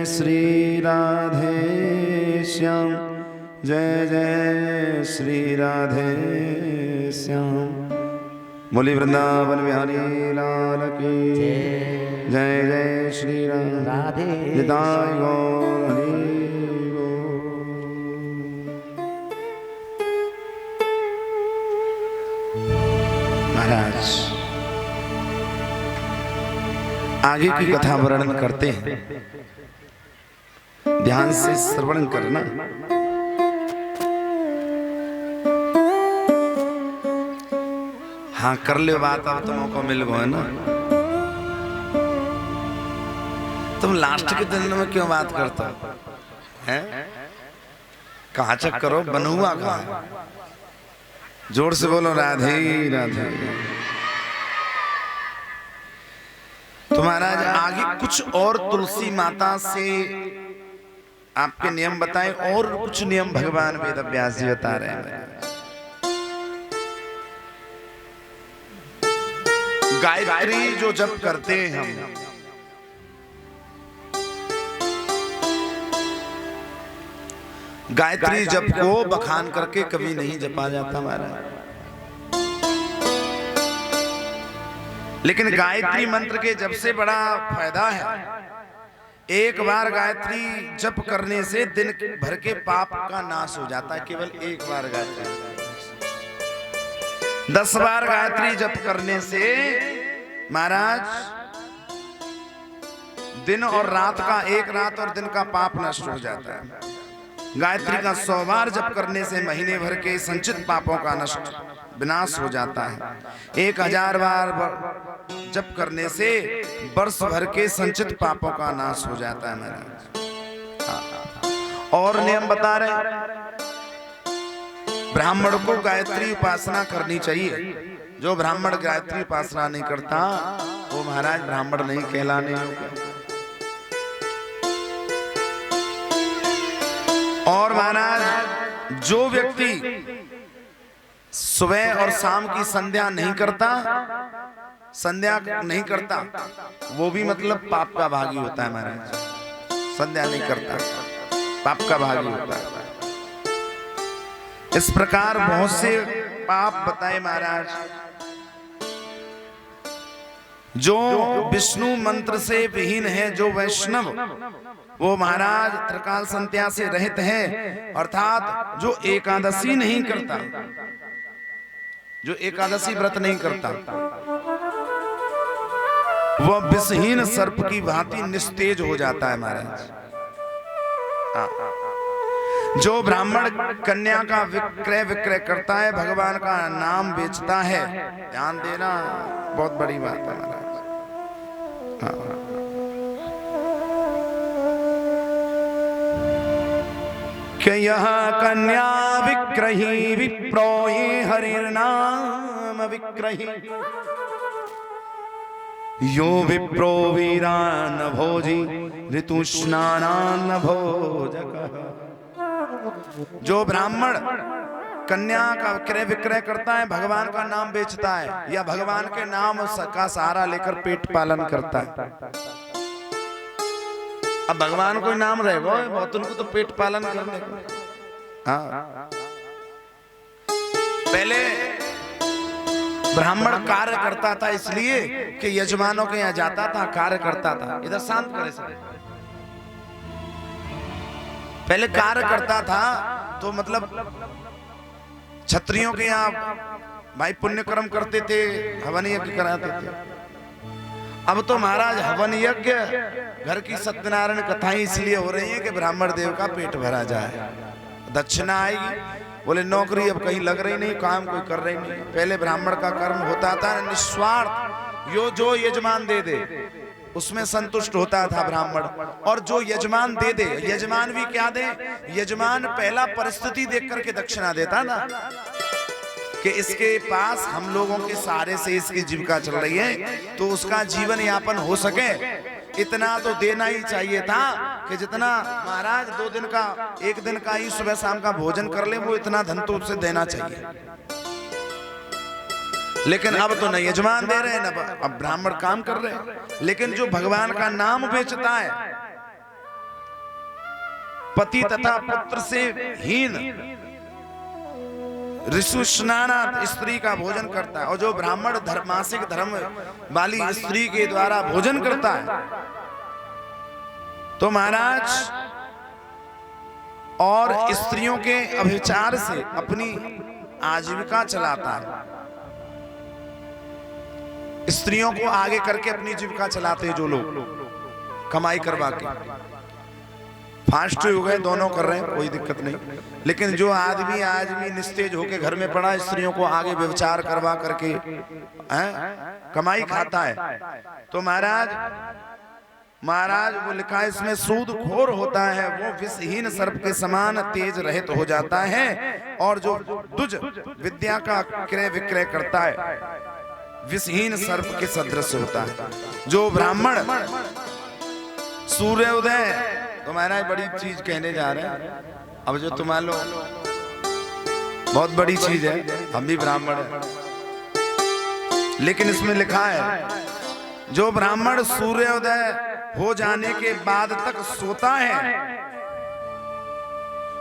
श्री राधे श्याम, जय जय श्री राधे श्याम। बोली वृंदावन बिहारी लाल की जय जय श्री राधे निताय गौर हरि गौर। महाराज आगे की कथा वर्णन करते हैं, ध्यान से श्रवण करना। हाँ कर ले बात, अब तो मौका मिल गया ना। तुम लास्ट के दिन में क्यों बात करते हो हैं? कहाँ चेक करो, बनुआ कहाँ? जोर से बोलो राधे राधे। तो महाराज आगे कुछ और तुलसी माता से आपके नियम बताएं, और कुछ नियम भगवान वेद व्यास जी बता रहे हैं। गायत्री जो जप करते हैं हम, गायत्री जप को बखान करके कभी नहीं जपा जाता महाराज। लेकिन गायत्री मंत्र के जप से बड़ा फायदा है। एक बार गायत्री जप करने से दिन भर के पाप का नाश हो जाता है, केवल एक बार गायत्री। 10 बार गायत्री जप करने से महाराज दिन और रात का, एक रात और दिन का पाप नष्ट हो जाता है। गायत्री का 100 बार जप करने से महीने भर के संचित पापों का नष्ट विनाश हो जाता है। 1000 बार जप करने से वर्ष भर के संचित पापों का नाश हो जाता है महाराज। और नियम बता रहे, ब्राह्मण को गायत्री उपासना करनी चाहिए। जो ब्राह्मण गायत्री उपासना नहीं करता वो महाराज ब्राह्मण नहीं कहलाने योग्य। और महाराज जो व्यक्ति सुबह और शाम की संध्या नहीं करता, संध्या नहीं करता, वो भी मतलब पाप का भागी होता है महाराज। संध्या नहीं करता पाप का भागी होता है। इस प्रकार बहुत से पाप बताए महाराज। जो विष्णु मंत्र से विहीन है, जो वैष्णव, वो महाराज त्रिकाल संध्या से रहित है। अर्थात जो एकादशी नहीं करता, जो एकादशी व्रत नहीं करता, वह विषहीन सर्प की भांति निस्तेज हो जाता है महाराज। जो ब्राह्मण कन्या का विक्रय करता है, भगवान का नाम बेचता है, ध्यान देना बहुत बड़ी बात है महाराज। कि यह कन्या विक्रही विप्रोहि हरिर्नाम विक्रही, यो विप्रो वीरान भोजी ऋतुस्नानान भोजक। जो ब्राह्मण कन्या का क्रय विक्रय करता है, भगवान का नाम बेचता है, या भगवान के नाम का सहारा लेकर पेट पालन करता है। अब भगवान कोई नाम रहेगा बहुत, उनको तो पेट पालन करने को। हाँ, पहले ब्राह्मण कार्य करता था इसलिए कि यजमानों के यहाँ जाता था, कार्य करता था। इधर शांत करे सर। पहले कार्य करता था तो मतलब क्षत्रियों के यहाँ भाई पुण्य कर्म करते थे, हवन यज्ञ कराते थे। अब तो महाराज हवन यज्ञ, घर की सत्यनारायण कथाएं इसलिए हो रही है कि ब्राह्मण देव का पेट भरा जाए, दक्षिणा आएगी। बोले नौकरी अब कहीं लग रही नहीं, काम कोई कर रही नहीं। पहले ब्राह्मण का कर्म होता था निस्वार्थ, जो यजमान दे दे उसमें संतुष्ट होता था ब्राह्मण। और जो यजमान दे दे, यजमान भी क्या दे, यजमान पहला परिस्थिति देख करके दक्षिणा देता ना, कि इसके पास हम लोगों के सहारे से इसकी जीविका चल रही है, तो उसका जीवन यापन हो सके, इतना तो देना ही चाहिए था। कि जितना महाराज 2 दिन का, 1 दिन का ही सुबह शाम का भोजन कर ले, वो इतना धन तो उसे देना चाहिए। लेकिन अब तो न यजमान दे रहे, न अब ब्राह्मण काम कर रहे हैं। लेकिन जो भगवान का नाम बेचता है, पति तथा पुत्र से हीन ऋषु स्नाना स्त्री का भोजन करता है, और जो ब्राह्मण मासिक धर्म वाली स्त्री के द्वारा भोजन करता है तो महाराज और स्त्रियों के अभिचार से अपनी आजीविका चलाता है। स्त्रियों को आगे करके अपनी जीविका चलाते हैं जो लोग कमाई करवा के, फास्ट हो गए दोनों कर रहे हैं, कोई दिक्कत नहीं। लेकिन जो आदमी निस्तेज होके घर में पड़ा स्त्रियों को आगे व्यभिचार करवा करके कमाई खाता है तो महाराज वो लिखा है इसमें सूदखोर होता है, वो विषहीन सर्प के समान तेज रहित हो जाता है, और जो दुज विद्या का क्रय विक्रय करता है विषहीन सर्प के सदृश होता है। जो ब्राह्मण सूर्योदय, तो महाराज बड़ी चीज कहने जा रहे हैं, अब जो तुम्हारे लोग बहुत बड़ी चीज है, हम भी ब्राह्मण हैं, लेकिन इसमें लिखा है जो ब्राह्मण सूर्योदय हो जाने के बाद तक सोता है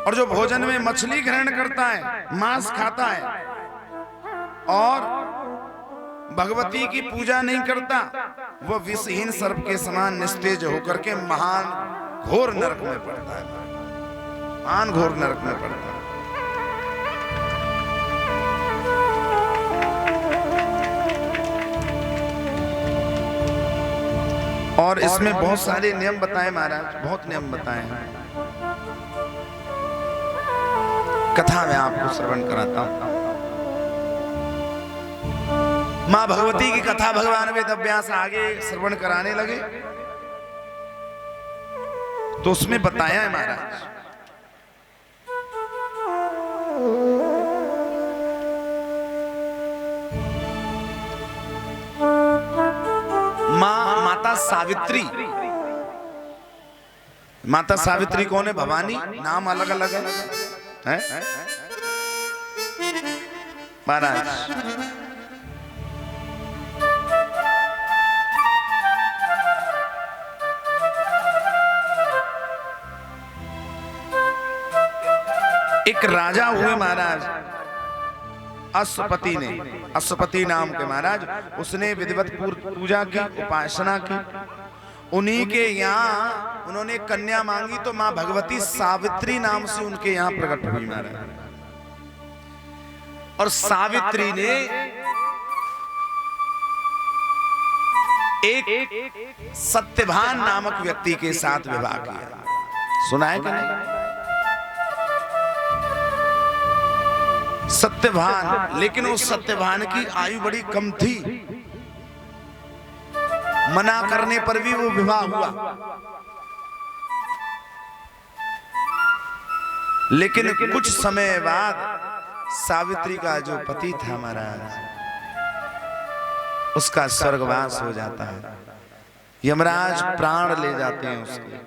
और जो भोजन में मछली ग्रहण करता है, मांस खाता है और भगवती की पूजा नहीं करता, वह विषहीन सर्प के समान निस्तेज होकर के महान घोर नरक में पड़ता है, महान घोर नरक में पड़ता है। और इसमें बहुत सारे नियम बताए महाराज, बहुत नियम बताए हैं। कथा में आपको श्रवण कराता हूं। मां भगवती की कथा भगवान वेदव्यास आगे श्रवण कराने लगे तो उसमें बताया है महाराज, माता सावित्री, माता सावित्री कौन है? भवानी, नाम अलग अलग है महाराज। एक राजा हुए महाराज अश्वपति ने, अश्वपति नाम के महाराज, उसने विधिवत पूजा की, उपासना की। उन्हीं के यहाँ उन्होंने कन्या मांगी तो मां भगवती सावित्री नाम से उनके यहाँ प्रकट हुई महाराज। और सावित्री ने एक सत्यभान नामक व्यक्ति के साथ विवाह किया। सुना है कि नहीं? सत्यभान, लेकिन उस सत्यभान की आयु बड़ी कम थी, मना करने पर भी वो विवाह हुआ। लेकिन कुछ समय बाद सावित्री का जो पति था महाराज, उसका स्वर्गवास हो जाता है, यमराज प्राण ले जाते हैं उसके।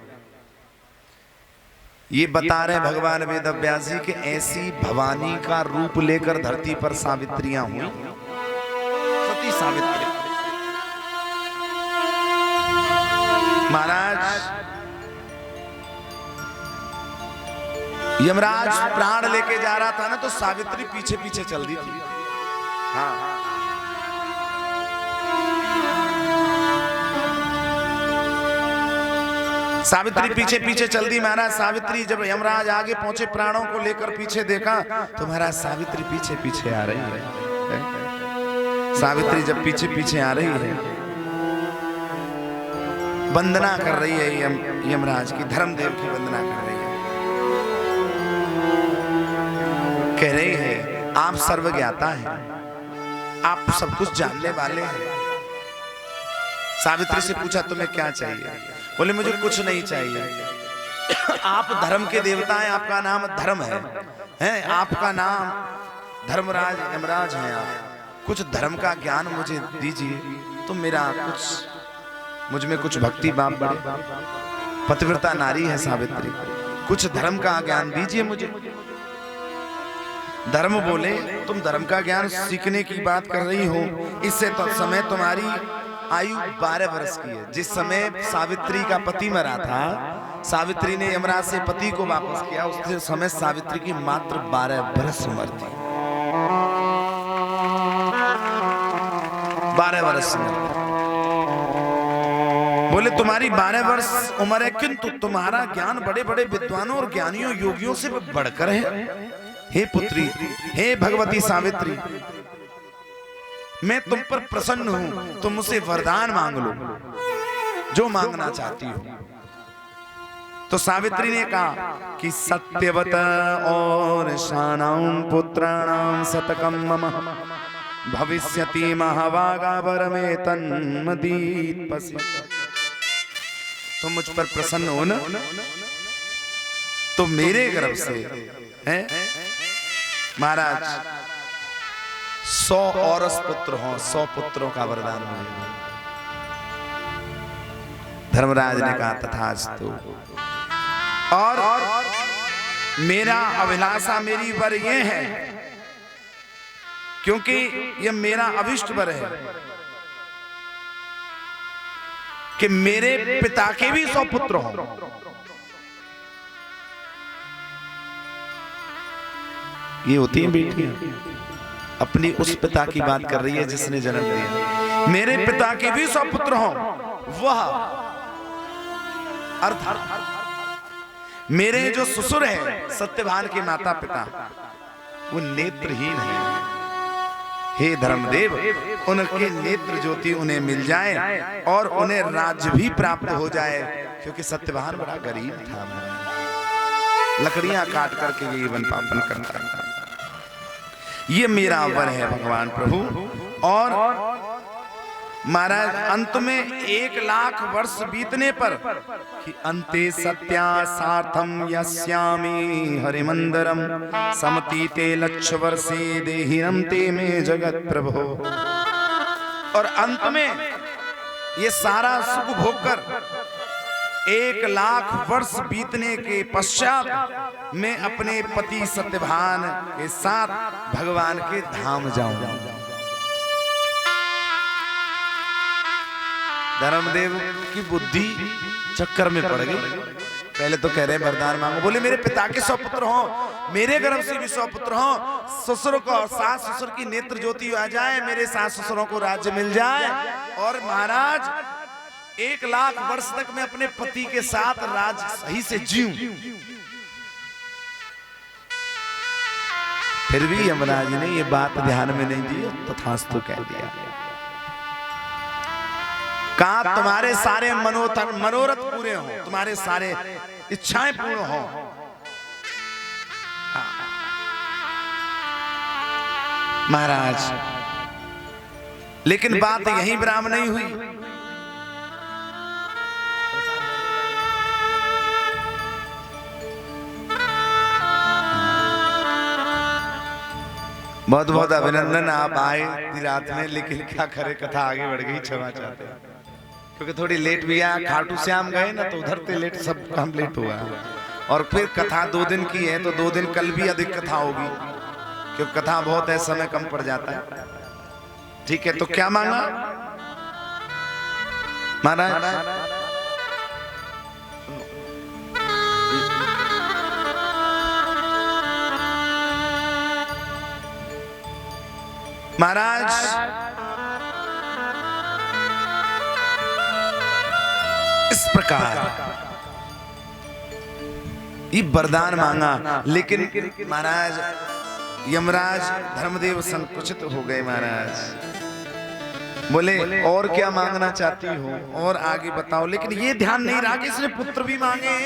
ये बता रहे भगवान वेदव्यास जी कि ऐसी भवानी का रूप लेकर धरती पर सावित्रियां हुई, सती सावित्री। महाराज यमराज प्राण लेके जा रहा था ना, तो सावित्री पीछे पीछे चल दी थी। हाँ, सावित्री पीछे पीछे चल दी महाराज। सावित्री जब यमराज आगे पहुंचे प्राणों को लेकर, पीछे देखा तो महाराज सावित्री पीछे पीछे आ रही है। सावित्री जब पीछे पीछे आ रही है, वंदना कर रही है यमराज की, धर्मदेव की वंदना कर रही है। कह रही है आप सर्वज्ञाता हैं, आप सब कुछ जानने वाले हैं। सावित्री से पूछा तुम्हें क्या चाहिए? बोले मुझे कुछ नहीं चाहिए। आप धर्म के देवता हैं, आपका नाम धर्म है, आपका नाम धर्मराज यमराज है। आप कुछ धर्म का ज्ञान मुझे दीजिए, तो मेरा कुछ, मुझ में कुछ भक्ति भाव बढ़े। पतिव्रता नारी है सावित्री, कुछ धर्म का ज्ञान दीजिए मुझे। धर्म बोले तुम धर्म का ज्ञान सीखने की बात कर रही हो, इससे तो समय तुम्हारी आयु 12 वर्ष की है। जिस समय सावित्री का पति मरा था सावित्री ने यमराज से पति को वापस किया। उस समय सावित्री की मात्र 12 वर्ष उम्र थी। 12 वर्ष बोले तुम्हारी 12 वर्ष उम्र है, किंतु तुम्हारा ज्ञान बड़े बड़े विद्वानों और ज्ञानियों योगियों से बढ़कर है। हे पुत्री, हे भगवती सावित्री, मैं तुम पर प्रसन्न हूं, तुम मुझसे वरदान मांग लो, जो मांगना चाहती हो। तो सावित्री ने कहा कि सत्यवत और शानां पुत्राणां शतकं मम भविष्यति महाभागा वरमे तन्मदीपसि। तुम मुझ पर प्रसन्न हो ना, तो मेरे गर्भ से हैं महाराज 100 औरस पुत्र हों, 100 पुत्रों का वरदान मिलेगा। धर्मराज ने कहा तथास्तु। और मेरा अभिलाषा, मेरी वर ये है, क्योंकि ये मेरा अभिष्ट वर है कि मेरे पिता के भी 100 पुत्र हों। ये होती हैं बेटियां, अपनी उस पिता की बात कर रही है जिसने जन्म दिया। मेरे पिता के भी 100 पुत्र हों, वह अर्थात मेरे जो ससुर हैं सत्यवान के माता पिता, वो नेत्रहीन है। हे धर्मदेव, उनके नेत्र ज्योति उन्हें मिल जाए और उन्हें राज्य भी प्राप्त हो जाए, क्योंकि सत्यवान बड़ा गरीब था, लकड़ियां काट करके जीवन पापन करता था। ये मेरा वर है भगवान प्रभु। और महाराज अंत में 1 लाख वर्ष बीतने पर कि अंते सत्या सार्थम यस्यामि हरिमंदरम समतीते लक्ष वर्षे देहिनम ते में जगत प्रभो। और अंत में ये सारा सुख भोगकर 1 लाख वर्ष बीतने के पश्चात मैं अपने पति सत्यवान के साथ भगवान के धाम जाऊंगा। धर्मदेव की बुद्धि चक्कर में पड़ गई। पहले तो कह रहे वरदान मांगो, बोले मेरे पिता के 100 पुत्र हों, मेरे गर्भ से भी 100 पुत्र हों, ससुर को सास ससुर की नेत्र ज्योति आ जाए, मेरे सास ससुरों को राज्य मिल जाए, और महाराज 1 लाख वर्ष तक मैं अपने पति के साथ राज सही से जीऊं। फिर भी यमराज ने ये बात ध्यान में नहीं दी, तथास्तु कह दिया। कहा तुम्हारे सारे मनोरथ पूरे हों, तुम्हारे सारे इच्छाएं पूर्ण हों। महाराज लेकिन बात यहीं विराम नहीं हुई। बहुत बहुत अभिनंदन, आप आए इतनी रात में, लेकिन क्या करे कथा आगे बढ़ गई, क्षमा चाहते हैं क्योंकि थोड़ी लेट भी आया। खाटू श्याम गए ना तो उधर से लेट, सब काम लेट हुआ। और फिर कथा 2 दिन की है तो 2 दिन कल भी अधिक कथा होगी, क्योंकि कथा बहुत है, समय कम पड़ जाता है। ठीक है, तो क्या मांगा महाराज? महाराज इस प्रकार ये वरदान मांगा, लेकिन महाराज यमराज धर्मदेव संकुचित हो गए। महाराज बोले और क्या मांगना चाहती हो, और आगे बताओ। लेकिन ये ध्यान नहीं रहा कि इसने पुत्र भी मांगे,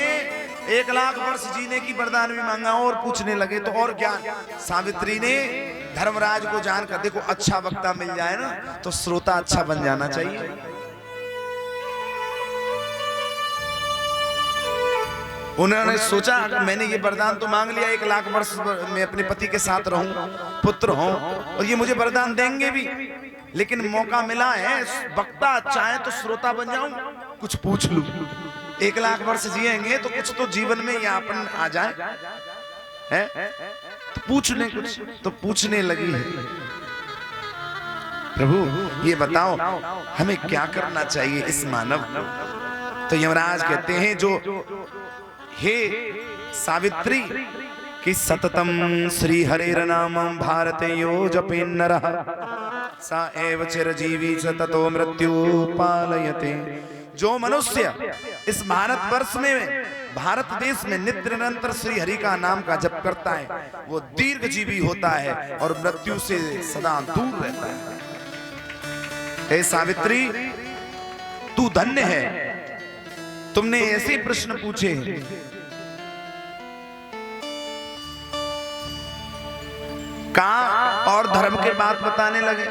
1 लाख वर्ष जीने की वरदान भी मांगा, और पूछने लगे तो और क्या। सावित्री ने धर्मराज को जानकर, देखो अच्छा वक्ता मिल जाए ना तो श्रोता अच्छा बन जाना चाहिए। उन्होंने सोचा अगर मैंने ये वरदान तो मांग लिया, 1 लाख वर्ष मैं अपने पति के साथ रहूं, पुत्र हों, और ये मुझे वरदान देंगे भी, लेकिन मौका मिला है, वक्ता अच्छा है तो श्रोता बन जाऊं, कुछ पूछ लूं। 1 लाख वर्ष जिएंगे तो कुछ तो जीवन में यापन आ जाए, है तो पूछ ले कुछ। तो पूछने लगी है, प्रभु ये बताओ हमें क्या करना चाहिए इस मानव को। तो यमराज कहते हैं जो हे सावित्री कि सततम श्री हरेर्नामं भारते यो जपे नरः सा एव चिरजीवी स ततो मृत्यु पालयते। जो मनुष्य इस भारत वर्ष में, भारत देश में नित्य निरंतर श्री हरि का नाम का जप करता है वो दीर्घ जीवी होता है और मृत्यु से सदा दूर रहता है। हे सावित्री तू धन्य है, तुमने ऐसे प्रश्न पूछे हैं। का और धर्म के बात बताने लगे।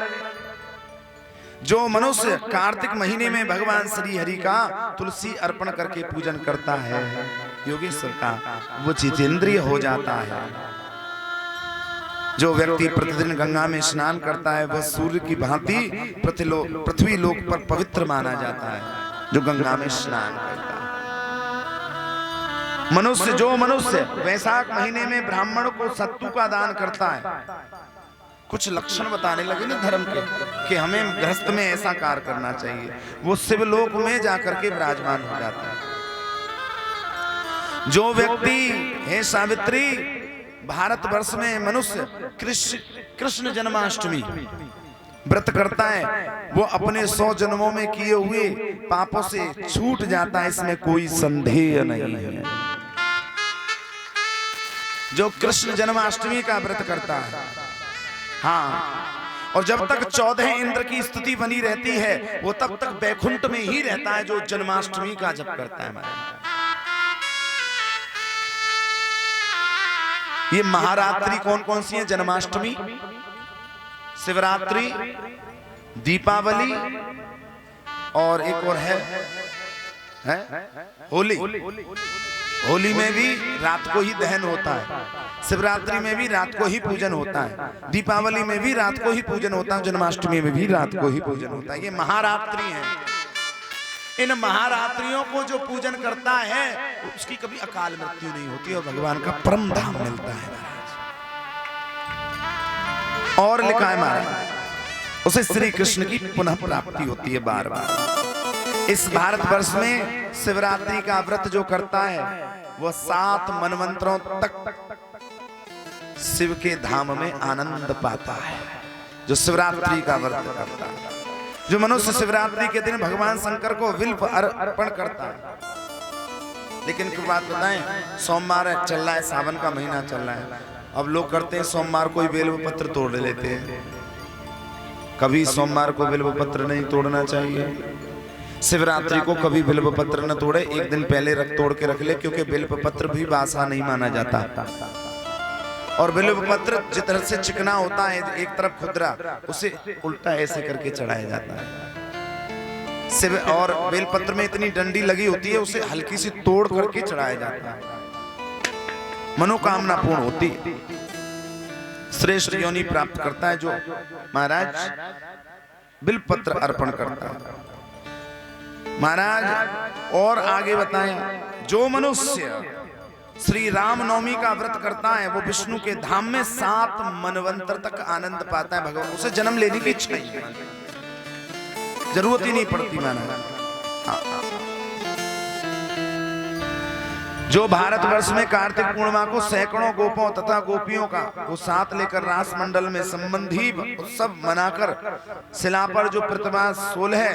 जो मनुष्य कार्तिक महीने में भगवान श्री हरि का तुलसी अर्पण करके पूजन करता है योगेश्वर का, वो जितेंद्रिय हो जाता है। जो व्यक्ति प्रतिदिन गंगा में स्नान करता है वह सूर्य की भांति पृथ्वी लोक पर पवित्र माना जाता है, जो गंगा में स्नान करता है। मनुष्य, जो मनुष्य वैशाख महीने में ब्राह्मण को सत्तू का दान करता है, कुछ लक्षण बताने लगे ना धर्म के कि हमें गृहस्थ में ऐसा कार्य करना चाहिए, वो शिवलोक में जाकर के विराजमान हो जाता है। जो व्यक्ति है सावित्री भारतवर्ष में मनुष्य कृष्ण जन्माष्टमी व्रत करता है वो अपने 100 जन्मों में किए हुए पापों से छूट जाता है, इसमें कोई संदेह नहीं है। जो कृष्ण जन्माष्टमी का व्रत करता है, हाँ, और जब तक 14 इंद्र की स्तुति बनी रहती है वो तब तक बैकुंठ में ही रहता है, जो जन्माष्टमी का जप करता है। ये महारात्रि कौन कौन सी है? जन्माष्टमी, शिवरात्रि, दीपावली और एक और है होली। होली में भी रात को ही दहन होता है, शिवरात्रि में भी रात को ही पूजन होता है, दीपावली में भी रात को ही पूजन होता है, जन्माष्टमी में भी रात को ही पूजन होता है। ये महारात्रि है। इन महारात्रियों को जो पूजन करता है उसकी कभी अकाल मृत्यु नहीं होती और भगवान का परम धाम मिलता है महाराज। और लिखा है महाराज उसे श्री कृष्ण की पुनः प्राप्ति होती है बार बार। इस भारतवर्ष में शिवरात्रि का व्रत जो करता है वो 7 मनवंतरों तक शिव के धाम में आनंद पाता है, जो शिवरात्रि का व्रत करता है। जो मनुष्य शिवरात्रि के दिन भगवान शंकर को विल्प अर्पण करता है। लेकिन एक बात बताएं, सोमवार चल रहा है, सावन का महीना चल रहा है, अब लोग करते हैं सोमवार को ही बेल पत्र तोड़ लेते हैं। कभी सोमवार को बिल्व पत्र नहीं तोड़ना चाहिए। शिवरात्रि को कभी बिल्व पत्र न तोड़े, एक दिन पहले तोड़ के रख ले, क्योंकि बिल्व पत्र भी बासा नहीं माना जाता। और बिल्व पत्र जिस तरह से चिकना होता है, एक तरफ खुदरा, उसे उल्टा ऐसे करके चढ़ाया जाता है। शिव और बेलपत्र में इतनी डंडी लगी होती है, उसे हल्की सी तोड़ करके चढ़ाया जाता है, मनोकामना पूर्ण होती है, श्रेष्ठ योनि प्राप्त करता है जो महाराज बिलपत्र अर्पण करता है। महाराज और आगे बताएं, जो मनुष्य श्री राम नवमी का व्रत करता है वो विष्णु के धाम में 7 मनवंतर तक आनंद पाता है। भगवान उसे जन्म लेने की इच्छा ही जरूरत ही नहीं पड़ती महाराज। जो भारतवर्ष में कार्तिक पूर्णिमा को सैकड़ों गोपों तथा गोपियों का वो साथ लेकर रास मंडल में संबंधी उत्सव मनाकर शिला पर जो प्रतिमा 16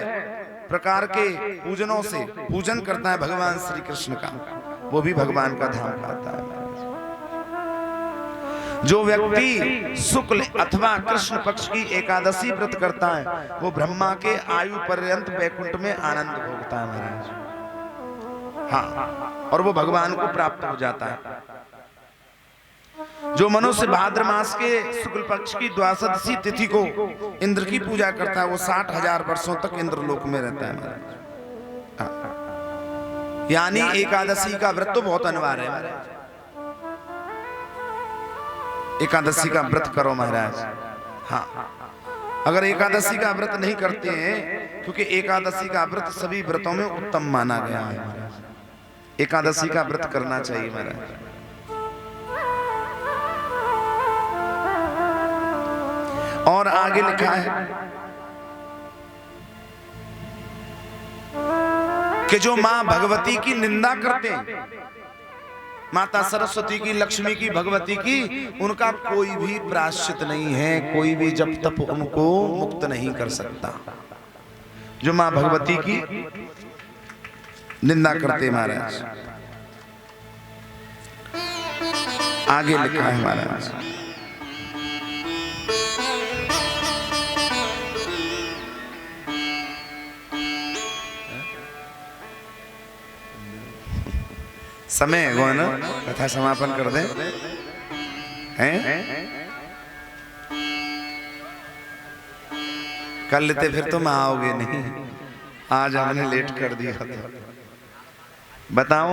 प्रकार के पूजनों से पूजन करता है भगवान श्री कृष्ण का, वो भी भगवान का धाम पाता है। जो व्यक्ति शुक्ल अथवा कृष्ण पक्ष की एकादशी व्रत करता है वो ब्रह्मा के आयु पर्यंत वैकुंठ में आनंद भोगता है महाराज। हाँ, और वो भगवान को प्राप्त हो जाता है। जो मनुष्य भाद्र मास के शुक्ल पक्ष की द्वादशी तिथि को इंद्र की पूजा करता है वो 60,000 वर्षों तक इंद्रलोक में रहता है महाराज। यानी एकादशी का व्रत तो बहुत अनिवार्य है महाराज। एकादशी का व्रत करो महाराज। हाँ, अगर एकादशी का व्रत नहीं करते हैं, क्योंकि एकादशी का व्रत सभी व्रतों में उत्तम माना गया है महाराज, एकादशी का व्रत करना चाहिए महाराज। और आगे लिखा है कि जो मां भगवती की निंदा करते हैं, माता सरस्वती की, लक्ष्मी की, भगवती की, उनका कोई भी प्रायश्चित नहीं है, कोई भी जप तप उनको मुक्त नहीं कर सकता। जो मां भगवती की निंदा करते महाराज। आगे लिखा है महाराज, समय है ना, कथा समापन कर दें हैं? कर लेते फिर तुम आओगे नहीं, आज हमने लेट कर दिया था। बताओ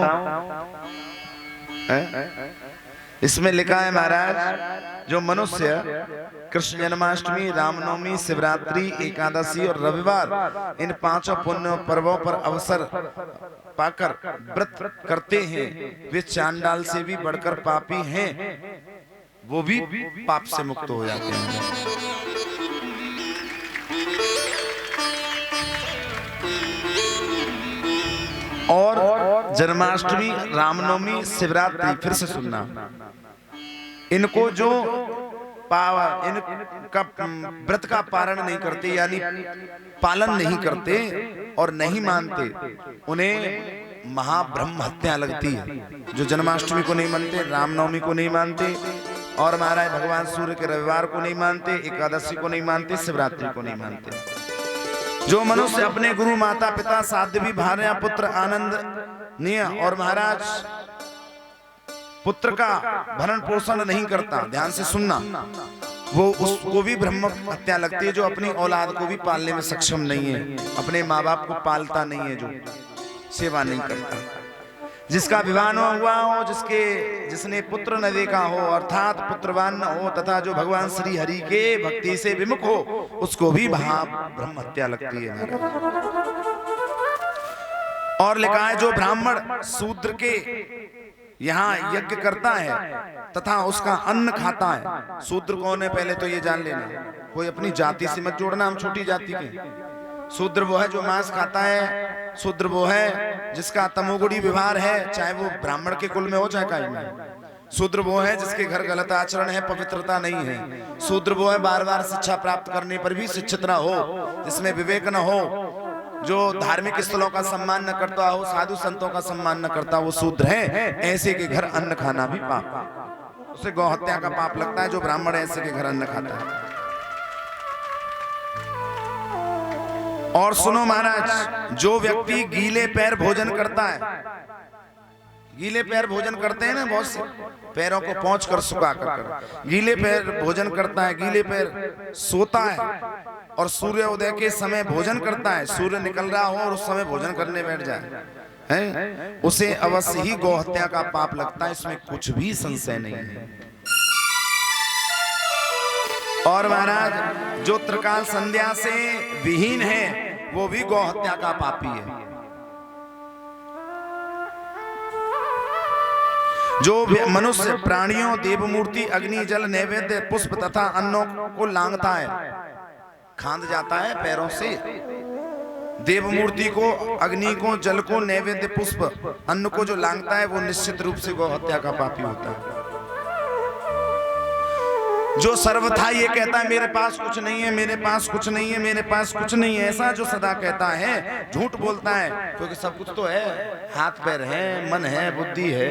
इसमें लिखा है महाराज, जो मनुष्य कृष्ण जन्माष्टमी, रामनवमी, शिवरात्रि, एकादशी और रविवार इन पांचों पुण्य पर्वों पर अवसर पाकर व्रत करते हैं, वे चांडाल से भी बढ़कर पापी हैं, वो भी पाप से मुक्त हो जाते हैं। और जन्माष्टमी, रामनवमी, शिवरात्रि, फिर से सुनना, इनको जो इनका व्रत का पारण नहीं करते, यानी पालन नहीं करते और नहीं मानते, उन्हें महाब्रह्म हत्या लगती है। जो जन्माष्टमी को नहीं मानते, रामनवमी को नहीं मानते, और महाराज भगवान सूर्य के रविवार को नहीं मानते, एकादशी को नहीं मानते, शिवरात्रि को नहीं मानते। जो मनुष्य अपने गुरु, माता पिता, साध्वी, भार्या, पुत्र, आनंदनीय और महाराज पुत्र का भरण पोषण नहीं करता, ध्यान से सुनना, वो उसको भी ब्रह्म हत्या लगती है। जो अपनी औलाद को भी पालने में सक्षम नहीं है, अपने माँ बाप को पालता नहीं है, जो सेवा नहीं करता, जिसका विवाह न हुआ हो, जिसने पुत्र न देखा हो, अर्थात पुत्रवान न हो, तथा जो भगवान श्री हरि के भक्ति से विमुख हो, उसको भी ब्रह्म हत्या लगती है। और लिखा है, जो ब्राह्मण शूद्र के यहाँ यज्ञ करता है तथा उसका अन्न खाता है। शूद्र कौन है पहले तो ये जान लेना, कोई अपनी जाति से मत जोड़ना, हम छोटी जाति के। शूद्र वो है जो मांस खाता है, शूद्र वो है जिसका तमोगुणी व्यवहार है, चाहे वो ब्राह्मण के कुल में हो चाहे काई में। शूद्र वो है जिसके घर गलत आचरण है, पवित्रता नहीं है। शूद्र वो है बार बार शिक्षा प्राप्त करने पर भी शिक्षित न हो, जिसमें विवेक न हो, जो धार्मिक स्थलों का सम्मान न करता हो, साधु संतों का सम्मान न करता, वो शूद्र है। ऐसे के घर अन्न खाना भी पाप, उसे गौ हत्या का पाप लगता है। जो ब्राह्मण ऐसे के घर अन्न खाता है। और सुनो महाराज, जो व्यक्ति गीले पैर भोजन करता है, गीले पैर भोजन करते हैं ना, बहुत से पैरों को पोंछ कर सुखा कर गीले पैर भोजन करता है, गीले पैर सोता है और सूर्योदय के समय भोजन करता है, सूर्य निकल रहा हो और उस समय भोजन करने बैठ जाए, है उसे अवश्य ही गौ हत्या का पाप लगता है, इसमें कुछ भी संशय नहीं है। और महाराज, जो त्रिकाल संध्या से विहीन है, वो भी गौ हत्या का पापी है। जो मनुष्य प्राणियों, देवमूर्ति, अग्नि, जल, नैवेद्य, पुष्प तथा अन्नों को लांघता है, खांद जाता है पैरों से, देवमूर्ति को, अग्नि को, जल को, नैवेद्य, पुष्प, अन्न को जो लांघता है, वो निश्चित रूप से गौ हत्या का पापी होता है। जो सर्वथा ये कहता है मेरे पास कुछ नहीं है, मेरे पास कुछ नहीं है, मेरे पास कुछ नहीं है, ऐसा जो सदा कहता है, झूठ बोलता है, क्योंकि सब कुछ तो है, हाथ पैर है, मन है, बुद्धि है,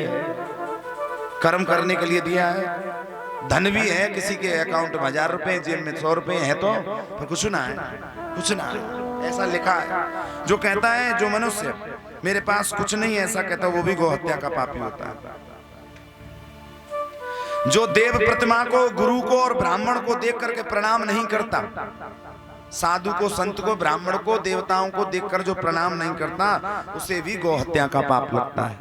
कर्म करने के लिए दिया है, धन भी है, किसी के अकाउंट में 1000 रुपए, जेब में 100 रुपए है, तो फिर कुछ ना है, कुछ ना है, ऐसा लिखा है। जो कहता है, जो मनुष्य मेरे पास कुछ नहीं है ऐसा कहता है, वो भी गौ हत्या का पापी होता है। जो देव प्रतिमा को, गुरु को और ब्राह्मण को देख करके प्रणाम नहीं करता, साधु को, संत को, ब्राह्मण को, देवताओं को देखकर जो प्रणाम नहीं करता, उसे भी गौ हत्या का पाप लगता है।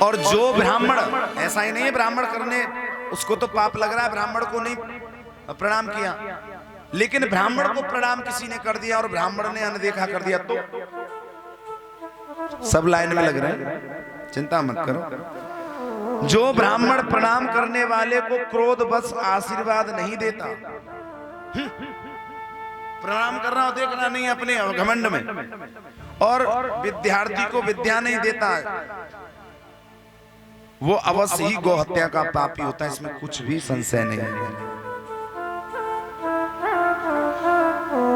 और जो ब्राह्मण, ऐसा ही नहीं है ब्राह्मण करने उसको तो पाप लग रहा है, ब्राह्मण को नहीं प्रणाम किया, लेकिन ब्राह्मण को प्रणाम किसी ने कर दिया और ब्राह्मण ने अनदेखा कर दिया, तो सब लाइन में लग रहे हैं, चिंता मत करो। जो ब्राह्मण प्रणाम करने वाले को क्रोध बस आशीर्वाद नहीं देता, प्रणाम कर रहा हो देखना नहीं अपने घमंड में, और विद्यार्थी को विद्या नहीं देता है वो अवश्य ही गौ हत्या का पापी होता है, इसमें कुछ भी संशय नहीं है।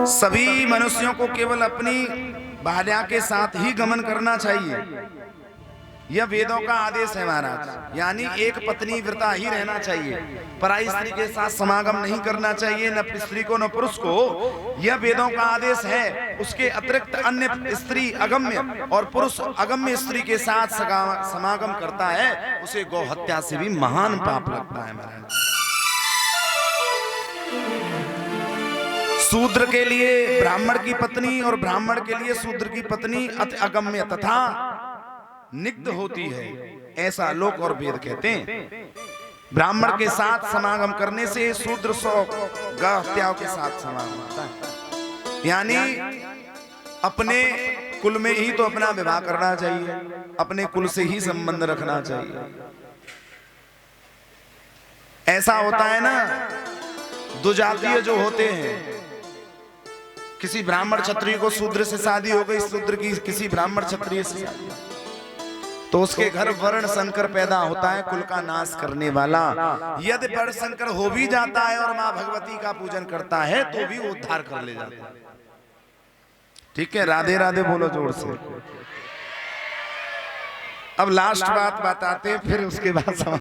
सभी मनुष्यों को केवल अपनी भार्या के साथ ही गमन करना चाहिए, यह वेदों का आदेश है महाराज। यानी एक पत्नी व्रता ही रहना चाहिए, पराई स्त्री के साथ समागम नहीं करना चाहिए, न स्त्री को न पुरुष को, यह वेदों का आदेश है। उसके अतिरिक्त अन्य स्त्री अगम्य और पुरुष अगम्य स्त्री के साथ समागम करता है, उसे गौ हत्या से भी महान पाप लगता है महाराज। शूद्र के लिए ब्राह्मण की पत्नी और ब्राह्मण के लिए शूद्र की पत्नी अति अगम्य तथा निग्ध होती है, ऐसा लोक और वेद कहते हैं। ब्राह्मण के साथ समागम करने से शूद्र सौ गौ हत्याओं के साथ समागम होता है। यानी अपने कुल में ही तो अपना विवाह करना चाहिए, अपने कुल से ही संबंध रखना चाहिए। ऐसा होता है ना, दो जातीय जो होते हैं, किसी ब्राह्मण क्षत्रिय को शूद्र से शादी हो गई, शूद्र की किसी ब्राह्मण क्षत्रिय से शादी, तो उसके घर वर्ण संकर पैदा होता है, कुल का नाश करने वाला। यदि वर्ण संकर हो भी जाता है और मां भगवती का पूजन करता है तो भी उद्धार कर ले जाता है। ठीक है, राधे राधे बोलो जोर से। अब लास्ट बात बताते फिर उसके बाद